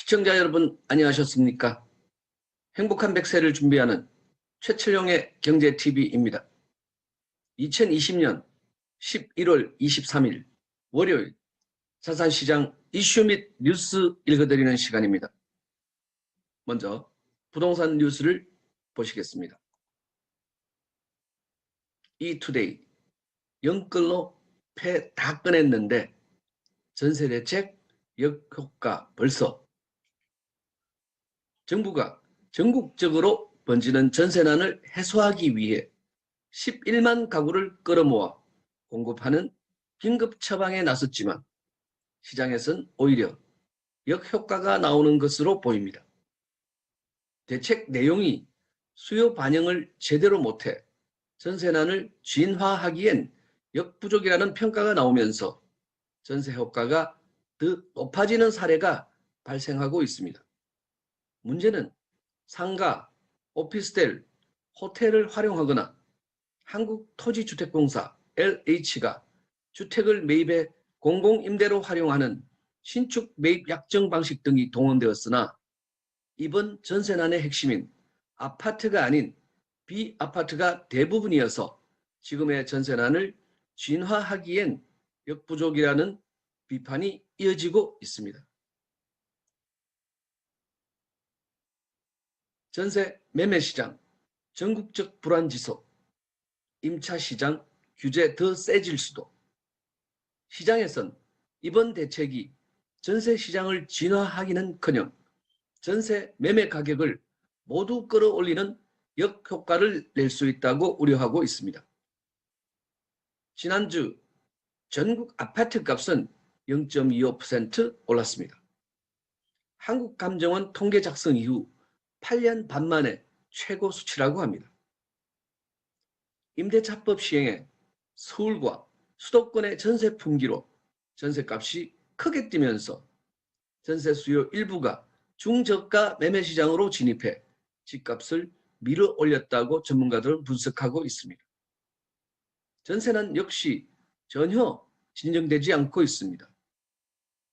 시청자 여러분 안녕하셨습니까? 행복한 100세를 준비하는 최철용의 경제TV입니다. 2020년 11월 23일 월요일 자산시장 이슈 및 뉴스 읽어드리는 시간입니다. 먼저 부동산 뉴스를 보시겠습니다. 이투데이 영끌로 패 다 꺼냈는데 전세대책 역효과 벌써. 정부가 전국적으로 번지는 전세난을 해소하기 위해 11만 가구를 끌어모아 공급하는 긴급 처방에 나섰지만 시장에선 오히려 역효과가 나오는 것으로 보입니다. 대책 내용이 수요 반영을 제대로 못해 전세난을 진화하기엔 역부족이라는 평가가 나오면서 전세 효과가 더 높아지는 사례가 발생하고 있습니다. 문제는 상가, 오피스텔, 호텔을 활용하거나 한국토지주택공사 LH가 주택을 매입해 공공임대로 활용하는 신축 매입 약정 방식 등이 동원되었으나 이번 전세난의 핵심인 아파트가 아닌 비아파트가 대부분이어서 지금의 전세난을 진화하기엔 역부족이라는 비판이 이어지고 있습니다. 전세 매매시장 전국적 불안 지속, 임차시장 규제 더 세질 수도. 시장에선 이번 대책이 전세 시장을 진화하기는커녕 전세 매매 가격을 모두 끌어올리는 역효과를 낼 수 있다고 우려하고 있습니다. 지난주 전국 아파트 값은 0.25% 올랐습니다. 한국감정원 통계 작성 이후 8년 반 만에 최고 수치라고 합니다. 임대차법 시행에 서울과 수도권의 전세 품귀로 전세값이 크게 뛰면서 전세 수요 일부가 중저가 매매 시장으로 진입해 집값을 밀어 올렸다고 전문가들은 분석하고 있습니다. 전세난 역시 전혀 진정되지 않고 있습니다.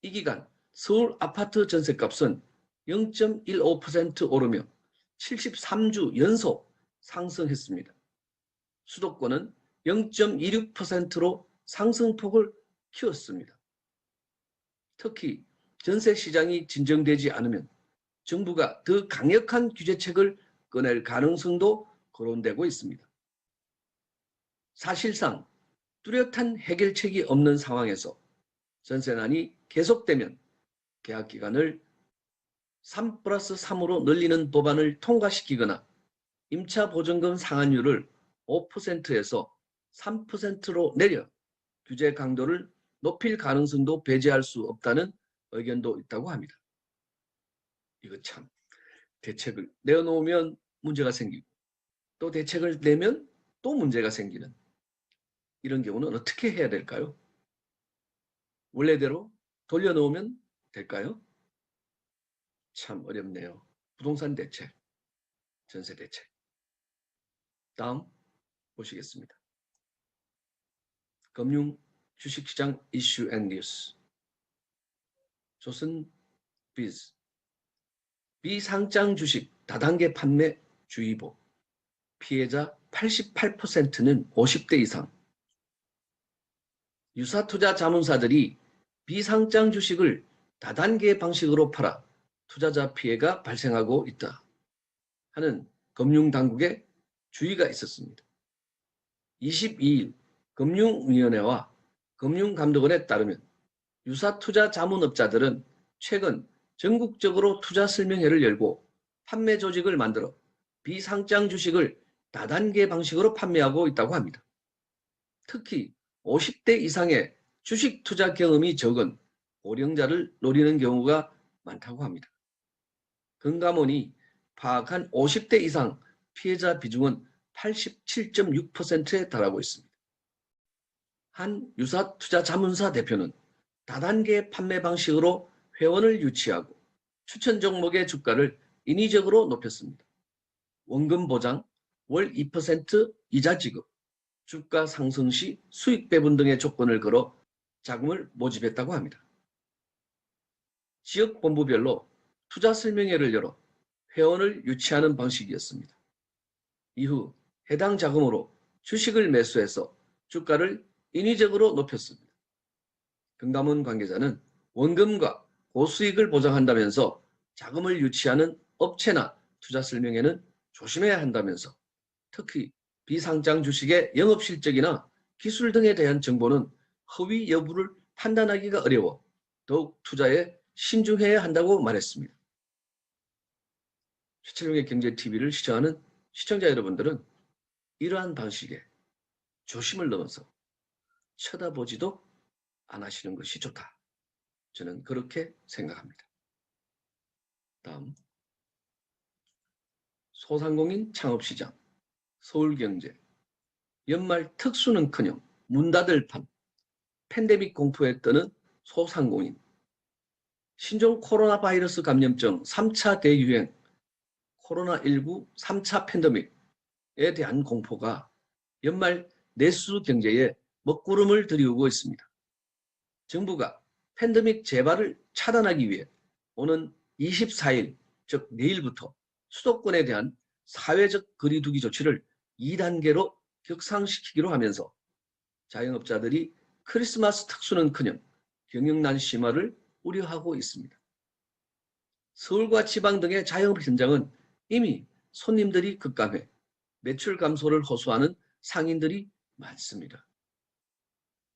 이 기간 서울 아파트 전세값은 0.15% 오르며 73주 연속 상승했습니다. 수도권은 0.26%로 상승폭을 키웠습니다. 특히 전세 시장이 진정되지 않으면 정부가 더 강력한 규제책을 꺼낼 가능성도 거론되고 있습니다. 사실상 뚜렷한 해결책이 없는 상황에서 전세난이 계속되면 계약기간을 3+3으로 늘리는 법안을 통과시키거나 임차보증금 상한율을 5%에서 3%로 내려 규제 강도를 높일 가능성도 배제할 수 없다는 의견도 있다고 합니다. 이거 참 대책을 내어놓으면 문제가 생기고 또 대책을 내면 또 문제가 생기는 이런 경우는 어떻게 해야 될까요? 원래대로 돌려놓으면 될까요? 참 어렵네요. 부동산 대책, 전세 대책. 다음 보시겠습니다. 금융 주식시장 이슈 앤 뉴스. 조선비즈. 비상장 주식 다단계 판매 주의보. 피해자 88%는 50대 이상. 유사투자 자문사들이 비상장 주식을 다단계 방식으로 팔아 투자자 피해가 발생하고 있다 하는 금융당국의 주의가 있었습니다. 22일 금융위원회와 금융감독원에 따르면 유사투자 자문업자들은 최근 전국적으로 투자 설명회를 열고 판매 조직을 만들어 비상장 주식을 다단계 방식으로 판매하고 있다고 합니다. 특히 50대 이상의 주식 투자 경험이 적은 고령자를 노리는 경우가 많다고 합니다. 금감원이 파악한 50대 이상 피해자 비중은 87.6%에 달하고 있습니다. 한 유사투자 자문사 대표는 다단계 판매 방식으로 회원을 유치하고 추천 종목의 주가를 인위적으로 높였습니다. 원금 보장, 월 2% 이자 지급, 주가 상승 시 수익 배분 등의 조건을 걸어 자금을 모집했다고 합니다. 지역 본부별로 투자 설명회를 열어 회원을 유치하는 방식이었습니다. 이후 해당 자금으로 주식을 매수해서 주가를 인위적으로 높였습니다. 금감원 관계자는 원금과 고수익을 보장한다면서 자금을 유치하는 업체나 투자 설명회는 조심해야 한다면서 특히 비상장 주식의 영업실적이나 기술 등에 대한 정보는 허위 여부를 판단하기가 어려워 더욱 투자에 신중해야 한다고 말했습니다. 최철용의 경제TV를 시청하는 시청자 여러분들은 이러한 방식에 조심을 넘어서 쳐다보지도 안 하시는 것이 좋다. 저는 그렇게 생각합니다. 다음, 소상공인 창업시장, 서울경제, 연말 특수는커녕 문 닫을 판, 팬데믹 공포에 떠는 소상공인, 신종 코로나 바이러스 감염증 3차 대유행, 코로나19 3차 팬데믹에 대한 공포가 연말 내수 경제에 먹구름을 들이우고 있습니다. 정부가 팬데믹 재발을 차단하기 위해 오는 24일, 즉 내일부터 수도권에 대한 사회적 거리두기 조치를 2단계로 격상시키기로 하면서 자영업자들이 크리스마스 특수는커녕 경영난 심화를 우려하고 있습니다. 서울과 지방 등의 자영업 현장은 이미 손님들이 급감해 매출 감소를 호소하는 상인들이 많습니다.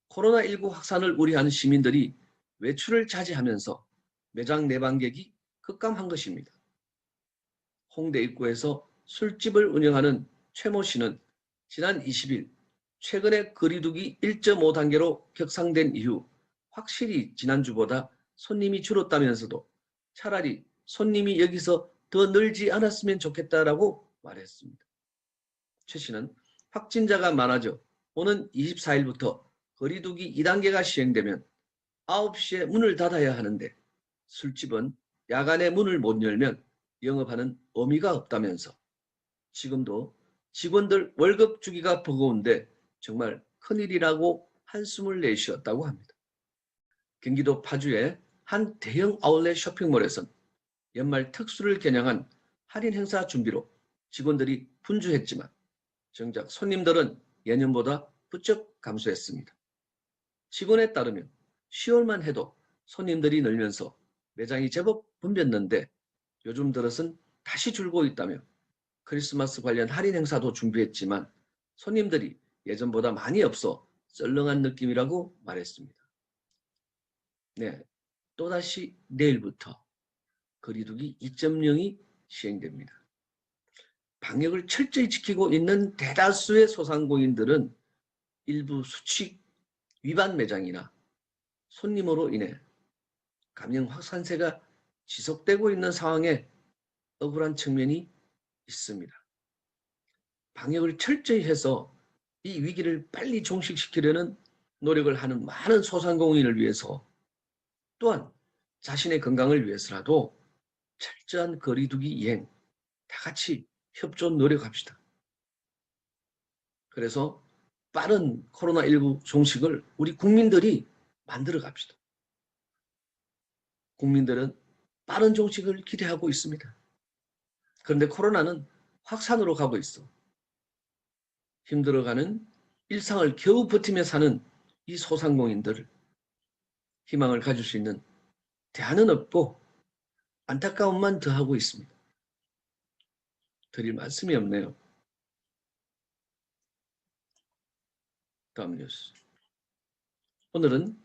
코로나19 확산을 우려하는 시민들이 외출을 자제하면서 매장 내방객이 급감한 것입니다. 홍대 입구에서 술집을 운영하는 최모 씨는 지난 20일 최근에 거리두기 1.5단계로 격상된 이후 확실히 지난주보다 손님이 줄었다면서도 차라리 손님이 여기서 더 늘지 않았으면 좋겠다라고 말했습니다. 최 씨는 확진자가 많아져 오는 24일부터 거리두기 2단계가 시행되면 9시에 문을 닫아야 하는데 술집은 야간에 문을 못 열면 영업하는 의미가 없다면서 지금도 직원들 월급 주기가 버거운데 정말 큰일이라고 한숨을 내쉬었다고 합니다. 경기도 파주의 한 대형 아울렛 쇼핑몰에선 연말 특수를 겨냥한 할인 행사 준비로 직원들이 분주했지만 정작 손님들은 예년보다 부쩍 감소했습니다. 직원에 따르면 10월만 해도 손님들이 늘면서 매장이 제법 붐볐는데 요즘 들어선 다시 줄고 있다며 크리스마스 관련 할인 행사도 준비했지만 손님들이 예전보다 많이 없어 썰렁한 느낌이라고 말했습니다. 네, 또다시 내일부터 거리두기 2.0이 시행됩니다. 방역을 철저히 지키고 있는 대다수의 소상공인들은 일부 수칙 위반 매장이나 손님으로 인해 감염 확산세가 지속되고 있는 상황에 억울한 측면이 있습니다. 방역을 철저히 해서 이 위기를 빨리 종식시키려는 노력을 하는 많은 소상공인을 위해서 또한 자신의 건강을 위해서라도 철저한 거리두기 이행 다 같이 협조 노력합시다. 그래서 빠른 코로나19 종식을 우리 국민들이 만들어 갑시다. 국민들은 빠른 종식을 기대하고 있습니다. 그런데 코로나는 확산으로 가고 있어. 힘들어가는 일상을 겨우 버티며 사는 이 소상공인들 희망을 가질 수 있는 대안은 없고 안타까움만 더하고 있습니다. 드릴 말씀이 없네요. 다음 뉴스. 오늘은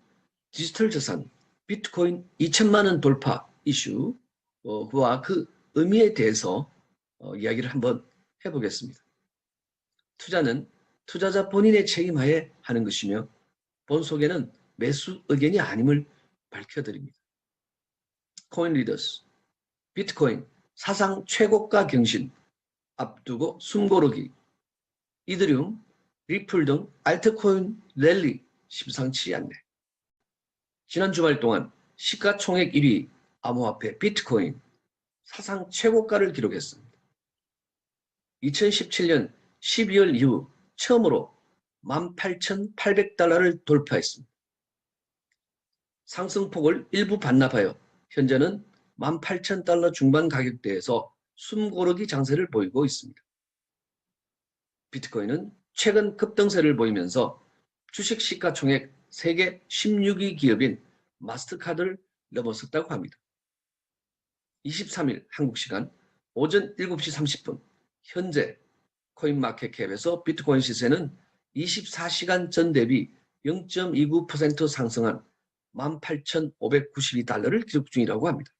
디지털 자산 비트코인 2천만 원 돌파 이슈와 그 의미에 대해서 이야기를 한번 해보겠습니다. 투자는 투자자 본인의 책임하에 하는 것이며 본 속에는 매수 의견이 아님을 밝혀드립니다. 코인 리더스, 비트코인 사상 최고가 경신 앞두고 숨고르기, 이더리움, 리플 등 알트코인 랠리 심상치 않네. 지난 주말 동안 시가총액 1위 암호화폐 비트코인 사상 최고가를 기록했습니다. 2017년 12월 이후 처음으로 18,800달러를 돌파했습니다. 상승폭을 일부 반납하여 현재는 $18,000 중반 가격대에서 숨고르기 장세를 보이고 있습니다. 비트코인은 최근 급등세를 보이면서 주식 시가총액 세계 16위 기업인 마스터카드를 넘어섰다고 합니다. 23일 한국 시간 오전 7시 30분 현재 코인마켓캡에서 비트코인 시세는 24시간 전 대비 0.29% 상승한 18,592달러를 기록 중이라고 합니다.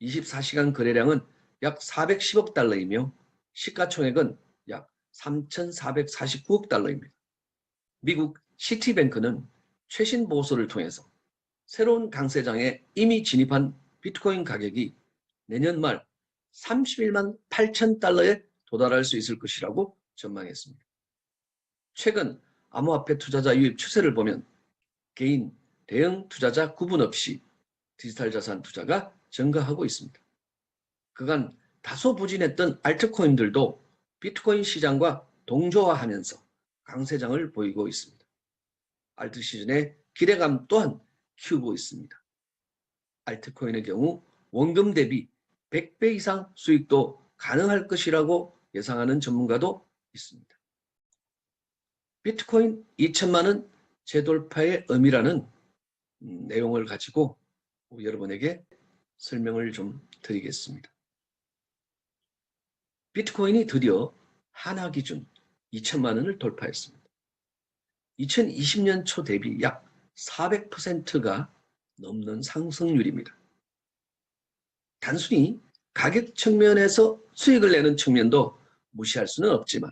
24시간 거래량은 약 410억 달러이며 시가총액은 약 3,449억 달러입니다. 미국 시티뱅크는 최신 보고서를 통해서 새로운 강세장에 이미 진입한 비트코인 가격이 내년 말 31만 8천 달러에 도달할 수 있을 것이라고 전망했습니다. 최근 암호화폐 투자자 유입 추세를 보면 개인, 대형 투자자 구분 없이 디지털 자산 투자가 증가하고 있습니다. 그간 다소 부진했던 알트코인들도 비트코인 시장과 동조화하면서 강세장을 보이고 있습니다. 알트 시즌의 기대감 또한 키우고 있습니다. 알트코인의 경우 원금 대비 100배 이상 수익도 가능할 것이라고 예상하는 전문가도 있습니다. 비트코인 2천만 원 재돌파의 의미라는 내용을 가지고 여러분에게 설명을 좀 드리겠습니다. 비트코인이 드디어 하나 기준 2천만 원을 돌파했습니다. 2020년 초 대비 약 400%가 넘는 상승률입니다. 단순히 가격 측면에서 수익을 내는 측면도 무시할 수는 없지만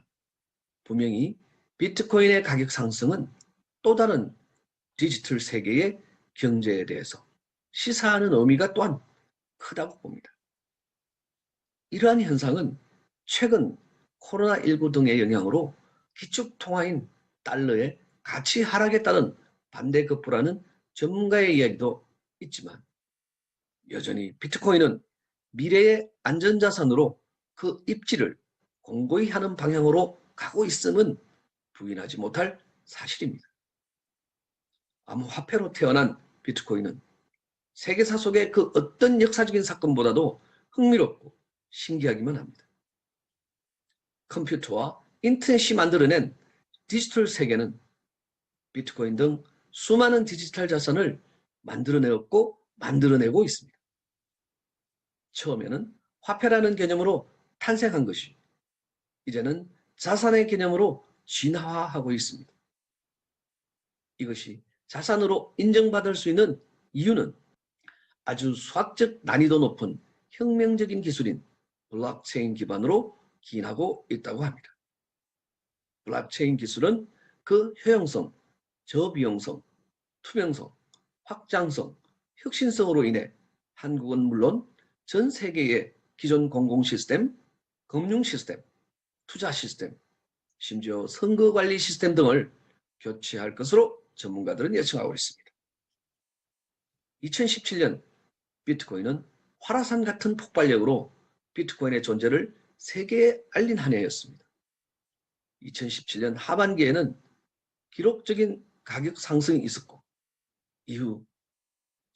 분명히 비트코인의 가격 상승은 또 다른 디지털 세계의 경제에 대해서 시사하는 의미가 또한 크다고 봅니다. 이러한 현상은 최근 코로나19 등의 영향으로 기축통화인 달러의 가치 하락에 따른 반대급부라는 전문가의 이야기도 있지만 여전히 비트코인은 미래의 안전자산으로 그 입지를 공고히 하는 방향으로 가고 있음은 부인하지 못할 사실입니다. 암호화폐로 태어난 비트코인은 세계사 속의 그 어떤 역사적인 사건보다도 흥미롭고 신기하기만 합니다. 컴퓨터와 인터넷이 만들어낸 디지털 세계는 비트코인 등 수많은 디지털 자산을 만들어내었고 만들어내고 있습니다. 처음에는 화폐라는 개념으로 탄생한 것이 이제는 자산의 개념으로 진화하고 있습니다. 이것이 자산으로 인정받을 수 있는 이유는 아주 수학적 난이도 높은 혁명적인 기술인 블록체인 기반으로 기인하고 있다고 합니다. 블록체인 기술은 그 효용성, 저비용성, 투명성, 확장성, 혁신성으로 인해 한국은 물론 전 세계의 기존 공공 시스템, 금융 시스템, 투자 시스템, 심지어 선거 관리 시스템 등을 교체할 것으로 전문가들은 예측하고 있습니다. 2017년 비트코인은 화라산 같은 폭발력으로 비트코인의 존재를 세계에 알린 한 해였습니다. 2017년 하반기에는 기록적인 가격 상승이 있었고 이후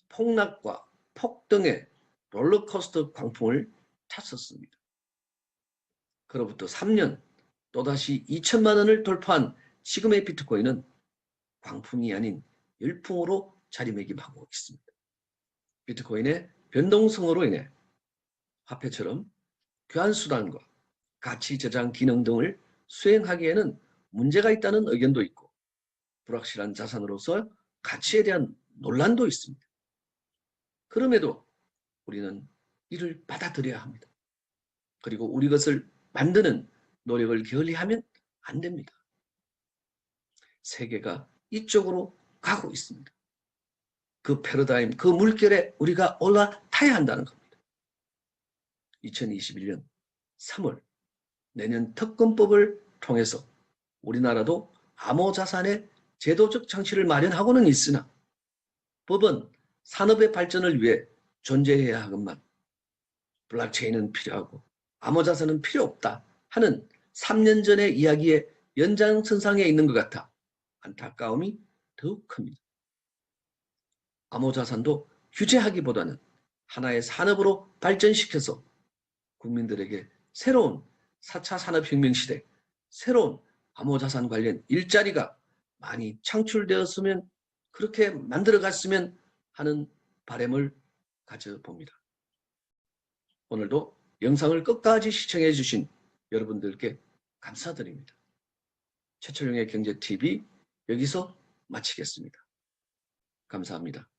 폭락과 폭등의 롤러코스터 광풍을 탔었습니다. 그로부터 3년 또다시 2천만 원을 돌파한 지금의 비트코인은 광풍이 아닌 열풍으로 자리매김하고 있습니다. 비트코인의 변동성으로 인해 화폐처럼 교환수단과 가치 저장 기능 등을 수행하기에는 문제가 있다는 의견도 있고 불확실한 자산으로서 가치에 대한 논란도 있습니다. 그럼에도 우리는 이를 받아들여야 합니다. 그리고 우리 것을 만드는 노력을 게을리하면 안 됩니다. 세계가 이쪽으로 가고 있습니다. 그 패러다임, 그 물결에 우리가 올라타야 한다는 겁니다. 2021년 3월 내년 특검법을 통해서 우리나라도 암호자산의 제도적 장치를 마련하고는 있으나 법은 산업의 발전을 위해 존재해야 하건만 블록체인은 필요하고 암호자산은 필요 없다 하는 3년 전의 이야기의 연장선상에 있는 것 같아 안타까움이 더욱 큽니다. 암호자산도 규제하기보다는 하나의 산업으로 발전시켜서 국민들에게 새로운 4차 산업혁명 시대, 새로운 암호자산 관련 일자리가 많이 창출되었으면, 그렇게 만들어갔으면 하는 바람을 가져봅니다. 오늘도 영상을 끝까지 시청해 주신 여러분들께 감사드립니다. 최철용의 경제TV 여기서 마치겠습니다. 감사합니다.